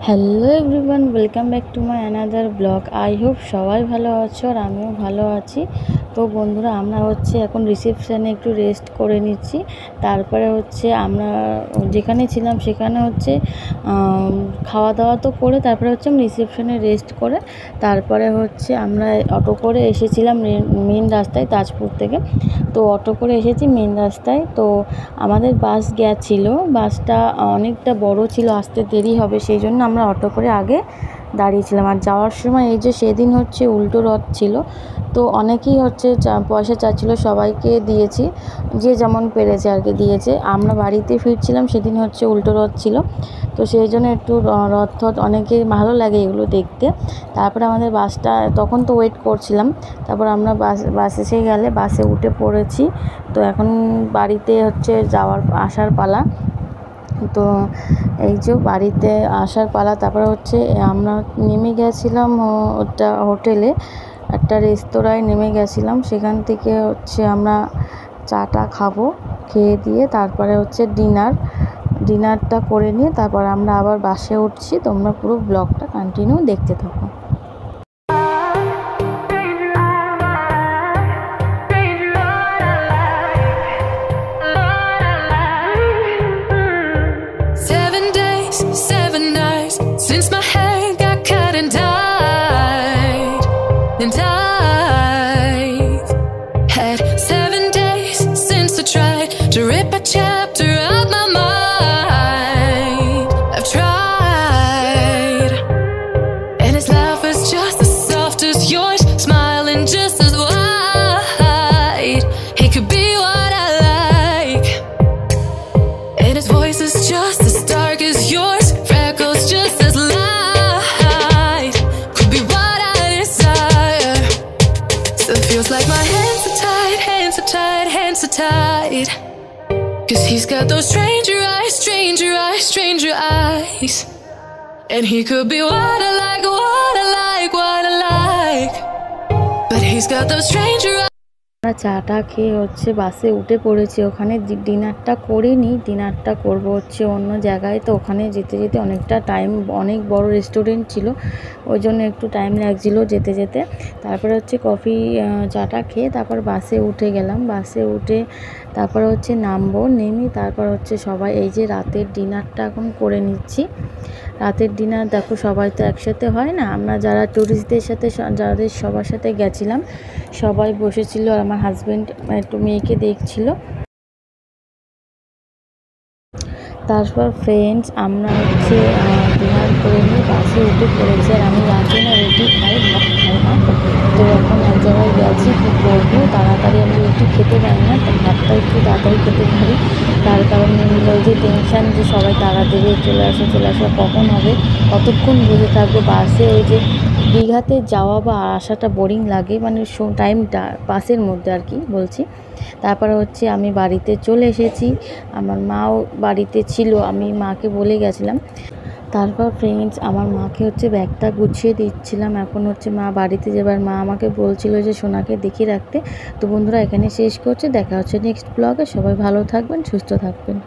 Hello everyone, welcome back to my another blog. I hope সবাই ভালো আছো আর আমিও ভালো আছি। তো বন্ধুরা, আমরা এখন রিসেপশানে একটু রেস্ট করে নিচ্ছি। তারপরে আমরা যেখানে ছিলাম সেখানে খাওয়া দাওয়া তো করে তারপরে আমরা রিসেপশানে রেস্ট করে তারপরে আমরা অটো করে এসেছিলাম মেন রাস্তায় তাজপুর থেকে। তো অটো করে এসেছি মেন রাস্তায়। তো আমাদের বাস গেছিলো, বাসটা অনেকটা বড় ছিল, আসতে দেরি হবে, সেই জন্য আমরা অটো করে আগে দাঁড়িয়েছিলাম। আর যাওয়ার সময় সেদিন উল্টো রথ ছিল, তো অনেকেই পয়সা চাচ্ছিলো, সবাইকে দিয়েছি, যে যেমন পেরেছে আর কি দিয়েছে। আমরা বাড়িতে ফিরছিলাম, সেদিন উল্টো রথ ছিল, তো সেই জন্য একটু রথ অনেকে ভালো লাগে এগুলো দেখতে। তারপরে আমাদের বাসটা তখন তো ওয়েট করছিলাম, তারপর আমরা বাস এসে গেলে বাসে উঠে পড়েছি। তো এখন বাড়িতে আসার পালা। তো এই যে বাড়িতে আসার পালা। তারপরে আমরা নেমে গেছিলাম হোটেলে, একটা রেস্তোরাঁয় নেমে গেছিলাম। সেখান থেকে আমরা চাটা খাবো, খেয়ে দিয়ে তারপরে ডিনারটা করে নিয়ে তারপর আমরা আবার বাসে উঠছি। তোমরা পুরো ব্লগটা কন্টিনিউ দেখতে থাকো। Since my hair got cut and dyed, and I've had 7 days since I tried to rip a chapter out my mind. I've tried, and his laugh is just as soft as yours, smiling just as wide. He could be what I like, and his voice is just as dark as yours, freckles just as light. Could be what I desire. Still feels like my hands are tied, hands are tied, hands are tied. 'Cause he's got those stranger eyes, stranger eyes, stranger eyes. And he could be what I like, what I like, what I like. But he's got those stranger eyes. আমরা চাটা খেয়ে বাসে উঠে পড়েছি। ওখানে ডিনারটা করিনি, ডিনারটা করব অন্য জায়গায়। তো ওখানে যেতে যেতে অনেকটা টাইম, অনেক বড় রেস্টুরেন্ট ছিল, ওই জন্য একটু টাইম লাগছিল যেতে যেতে। তারপরে কফি চাটা খেয়ে তারপর বাসে উঠে গেলাম। বাসে উঠে তারপর নামবো, নেমে তারপর সবাই এই যে রাতের ডিনারটা এখন করে নিচ্ছি। রাতের ডিনার দেখো, সবাই তো একসাথে হয় না, আমরা যারা ট্যুরিস্টদের সাথে যাদের সবার সাথে গেছিলাম সবাই বসেছিল, আর আমার হাজব্যান্ড একটু মেয়েকে দেখছিল। তারপর ফ্রেন্ডস আমরা ডিনার করে নিয়ে বাসে উঠে পড়েছি। আর আমি রাতে না রুটি খাই, ভাত খাই না। তো এখন এক জায়গায় গেছি, কী করবো, তাড়াতাড়ি আমি রুটি খেতে পারি না, তো ভাতটা একটু তাড়াতাড়ি খেতে পারি। তার কারণে ওই যে টেনশান যে সবাই তাড়া দেবে, চলে আসা কখন হবে, কতক্ষণ বসে থাকবো বাসে। ওই যে দীঘাতে যাওয়া বা আসাটা বোরিং লাগে, মানে টাইমটা বাসের মধ্যে আর কি বলছি। তারপরে আমি বাড়িতে চলে এসেছি, আমার মাও বাড়িতে ছিল, আমি মাকে বলে গেছিলাম। তারপর ফ্রেন্ডস আমার মাকে ব্যাগটা গুছিয়ে দিচ্ছিলাম। এখন মা বাড়িতে যাবার, মা আমাকে বলছিল যে সোনাকে দেখিয়ে রাখতে। তো বন্ধুরা, এখানে শেষ করছে, দেখা হচ্ছে নেক্সট ব্লগে। সবাই ভালো থাকবেন, সুস্থ থাকবেন।